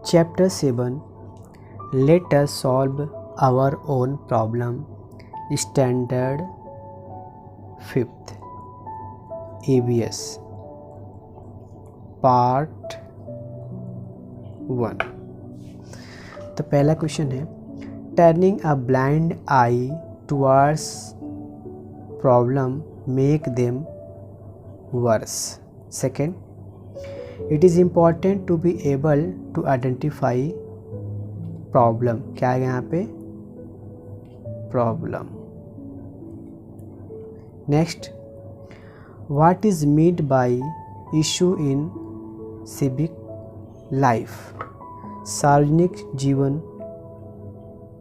Chapter 7. Let us solve our own problem. Standard 5th ABS Part 1. तो पहला question है, turning a blind eye towards problem make them worse. Second, it is important to be able to identify problem. क्या है यहाँ पे? Problem. Next, what is meant by issue in civic life. सार्वजनिक जीवन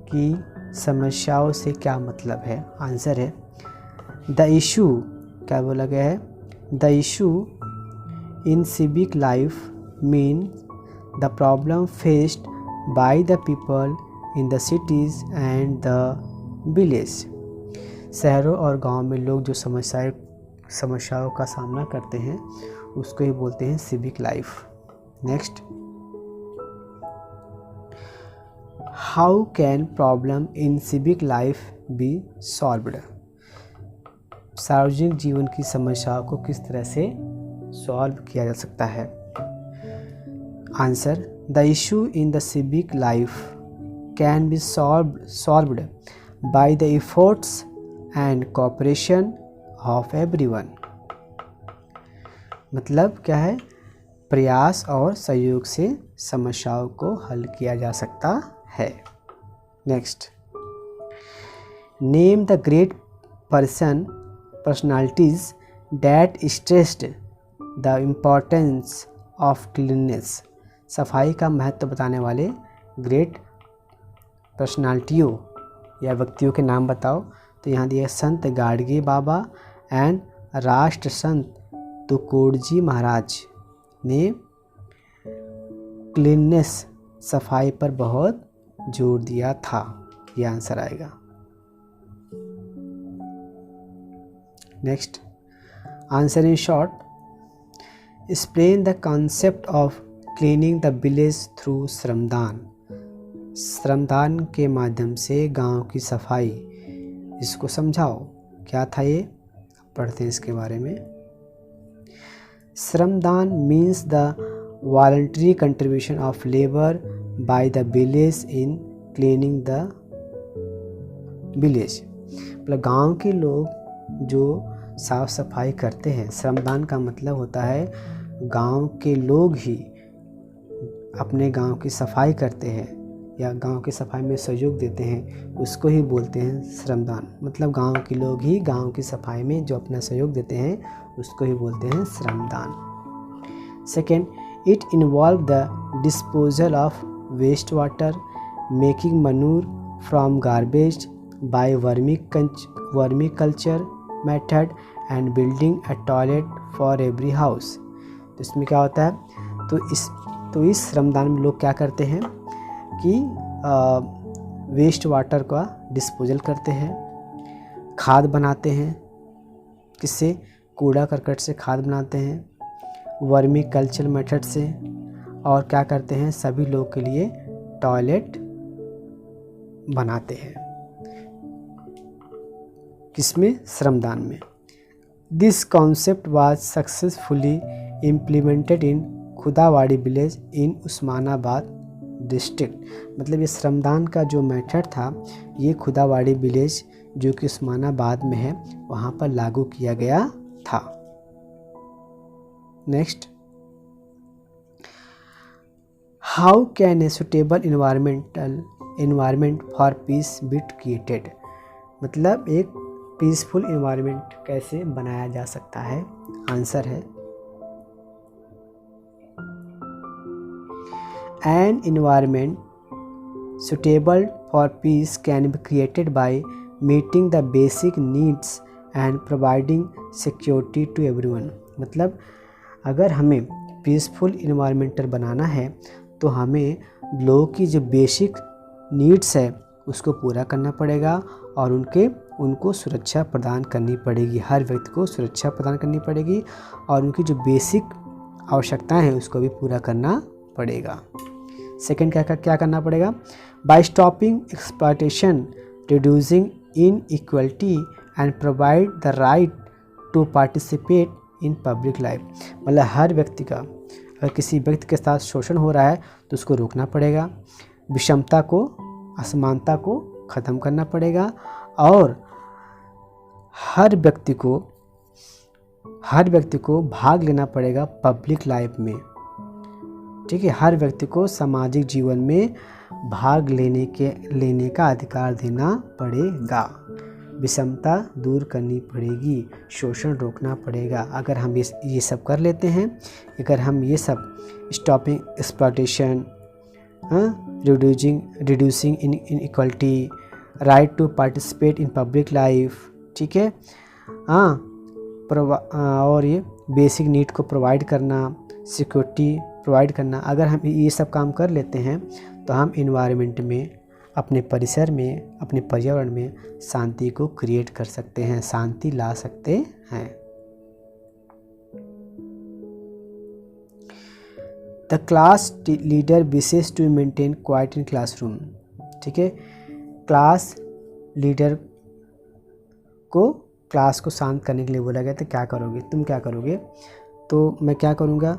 की समस्याओं से क्या मतलब है? आंसर है, द इशू, क्या बोला गया है? The issue in civic life means the problem faced by the people in the cities and the village. शहरों और गांव में लोग जो समस्याओं का सामना करते हैं उसको ही बोलते हैं civic life. Next, how can problem in civic life B solved. सार्वजनिक जीवन की समस्याओं को किस तरह से सॉल्व किया जा सकता है? Answer, the issue in the civic life can be solved by the efforts and cooperation of everyone. मतलब क्या है? प्रयास और सहयोग से समस्याओं को हल किया जा सकता है. Next, name the great personalities that stressed the importance of cleanliness. सफाई का महत्व बताने वाले ग्रेट पर्सनालिटियों या व्यक्तियों के नाम बताओ. तो यहाँ दिया संत गाडगे बाबा एंड राष्ट्र संत तुकोड़जी महाराज ने क्लीननेस, सफाई पर बहुत जोर दिया था. यह आंसर आएगा. Next, answer in short, explain the concept of cleaning the village through श्रमदान. श्रमदान के माध्यम से गांव की सफाई, इसको समझाओ. क्या था ये? पढ़ते हैं इसके बारे में. श्रमदान means the voluntary contribution of labour by the village in cleaning the village. मतलब गांव के लोग जो साफ सफाई करते हैं. श्रमदान का मतलब होता है गांव के लोग ही अपने गांव की सफाई करते हैं या गांव की सफाई में सहयोग देते हैं, उसको ही बोलते हैं श्रमदान. मतलब गांव के लोग ही गांव की सफाई में जो अपना सहयोग देते हैं उसको ही बोलते हैं श्रमदान. Second, it involve the disposal of waste water, making manure from garbage by vermiculture method and building a toilet for every house. तो इसमें क्या होता है? तो इस श्रमदान में लोग क्या करते हैं कि वेस्ट वाटर का डिस्पोजल करते हैं, खाद बनाते हैं. किससे? कूड़ा करकट से खाद बनाते हैं, वर्मी कल्चर मेथड से. और क्या करते हैं? सभी लोग के लिए टॉयलेट बनाते हैं. किसमें? श्रमदान में. This concept was successfully implemented in Khudawadi village in Osmanabad district. मतलब ये श्रमदान का जो मेथड था ये खुदावाड़ी विलेज जो कि उस्मानाबाद में है वहाँ पर लागू किया गया था. Next, how can a suitable environment for piece be created. मतलब एक पीसफुल इन्वायरमेंट कैसे बनाया जा सकता है? आंसर है, an environment suitable for peace can be created by meeting the basic needs and providing security to everyone. मतलब अगर हमें पीसफुल इन्वायरमेंटल बनाना है तो हमें लोगों की जो बेसिक नीड्स है उसको पूरा करना पड़ेगा और उनको सुरक्षा प्रदान करनी पड़ेगी. हर व्यक्ति को सुरक्षा प्रदान करनी पड़ेगी और उनकी जो बेसिक आवश्यकताएं हैं उसको भी पूरा करना पड़ेगा. सेकेंड क्या करना पड़ेगा, by stopping exploitation, reducing inequality and provide the right to participate in public life. मतलब हर व्यक्ति का, अगर किसी व्यक्ति के साथ शोषण हो रहा है तो उसको रोकना पड़ेगा, विषमता को, असमानता को ख़त्म करना पड़ेगा, और हर व्यक्ति को भाग लेना पड़ेगा पब्लिक लाइफ में। ठीक है, हर व्यक्ति को सामाजिक जीवन में भाग लेने का अधिकार देना पड़ेगा, विषमता दूर करनी पड़ेगी, शोषण रोकना पड़ेगा। अगर हम ये सब कर लेते हैं, अगर हम ये सब stopping exploitation, reducing inequality, right to participate in public life, ठीक है, और ये बेसिक नीड को प्रोवाइड करना, सिक्योरिटी प्रोवाइड करना, अगर हम ये सब काम कर लेते हैं तो हम इन्वायरमेंट में, अपने परिसर में, अपने पर्यावरण में शांति को क्रिएट कर सकते हैं, शांति ला सकते हैं। The class leader wishes to maintain quiet in classroom. ठीक है, क्लास लीडर को क्लास को शांत करने के लिए बोला गया, तो क्या करोगे, तुम क्या करोगे? तो मैं क्या करूँगा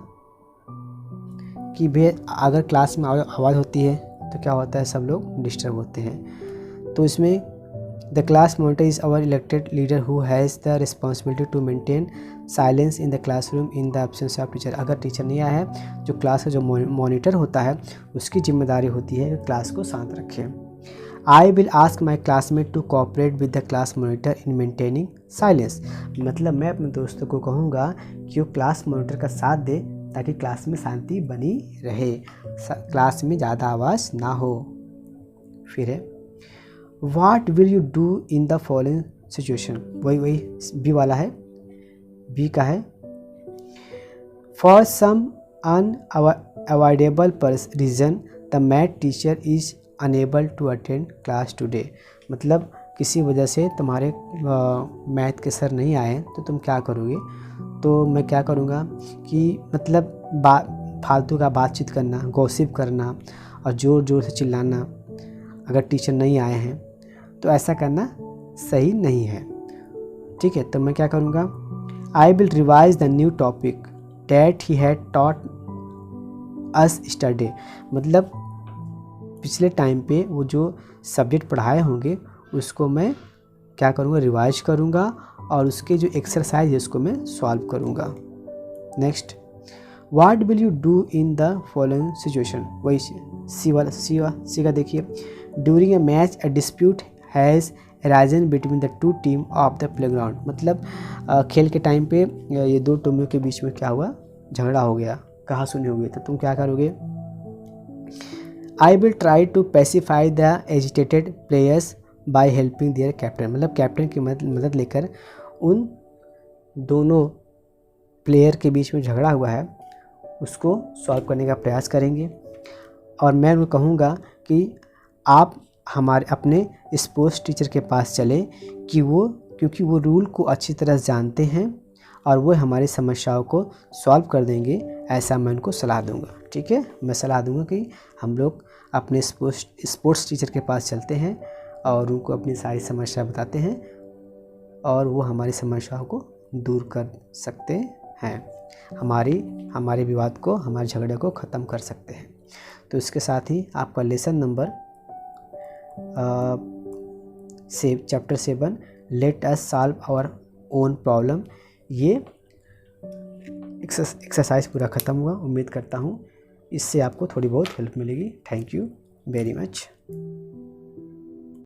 कि भैया अगर क्लास में आवाज़ होती है तो क्या होता है, सब लोग डिस्टर्ब होते हैं। तो इसमें the class monitor is our elected leader who has the responsibility to maintain silence in the classroom in the absence of teacher. अगर टीचर नहीं आया है, जो क्लास का जो मॉनिटर होता है उसकी जिम्मेदारी होती है कि क्लास को शांत रखें। I will ask my classmate to cooperate with the class monitor in maintaining silence. मतलब मैं अपने दोस्तों को कहूँगा कि वो क्लास मॉनिटर का साथ दे ताकि क्लास में शांति बनी रहे, क्लास में ज़्यादा आवाज़ ना हो। फिर है what will you do in the following situation. वही बी वाला है, बी का है for some unavoidable reason the math teacher is unable to attend class today. मतलब किसी वजह से तुम्हारे मैथ के सर नहीं आए तो तुम क्या करोगे? तो मैं क्या करूँगा कि मतलब फालतू का बातचीत करना, गॉसिप करना और ज़ोर ज़ोर से चिल्लाना अगर टीचर नहीं आए हैं तो ऐसा करना सही नहीं है। ठीक है, तो मैं क्या करूँगा, I will revise the new topic that he had taught us study. मतलब पिछले टाइम पे वो जो सब्जेक्ट पढ़ाए होंगे उसको मैं क्या करूँगा, रिवाइज करूँगा और उसके जो एक्सरसाइज है उसको मैं सॉल्व करूँगा। Next, what will you do in the following situation. वही सी का देखिए, during a match a dispute has arisen between the two team of the playground. मतलब खेल के टाइम पे ये दो टीमों के बीच में क्या हुआ, झगड़ा हो गया, कहासुनी हो गई। तो तुम क्या करोगे, I will try to pacify the agitated players by helping their captain. मतलब कैप्टन की मदद लेकर उन दोनों प्लेयर के बीच में झगड़ा हुआ है उसको सॉल्व करने का प्रयास करेंगे। और मैं उनको कहूँगा कि आप हमारे अपने स्पोर्ट्स टीचर के पास चले कि क्योंकि वो रूल को अच्छी तरह जानते हैं और वो हमारी समस्याओं को सॉल्व कर देंगे, ऐसा मैं उनको सलाह दूंगा। ठीक है, मैं सलाह दूंगा कि हम लोग अपने स्पोर्ट्स टीचर के पास चलते हैं और उनको अपनी सारी समस्या बताते हैं और वो हमारी समस्याओं को दूर कर सकते हैं, हमारे विवाद को, हमारे झगड़े को ख़त्म कर सकते हैं। तो इसके साथ ही आपका lesson number chapter 7 let us solve our own problem, ये एक्सरसाइज पूरा ख़त्म हुआ। उम्मीद करता हूँ इससे आपको थोड़ी बहुत हेल्प मिलेगी। Thank you very much.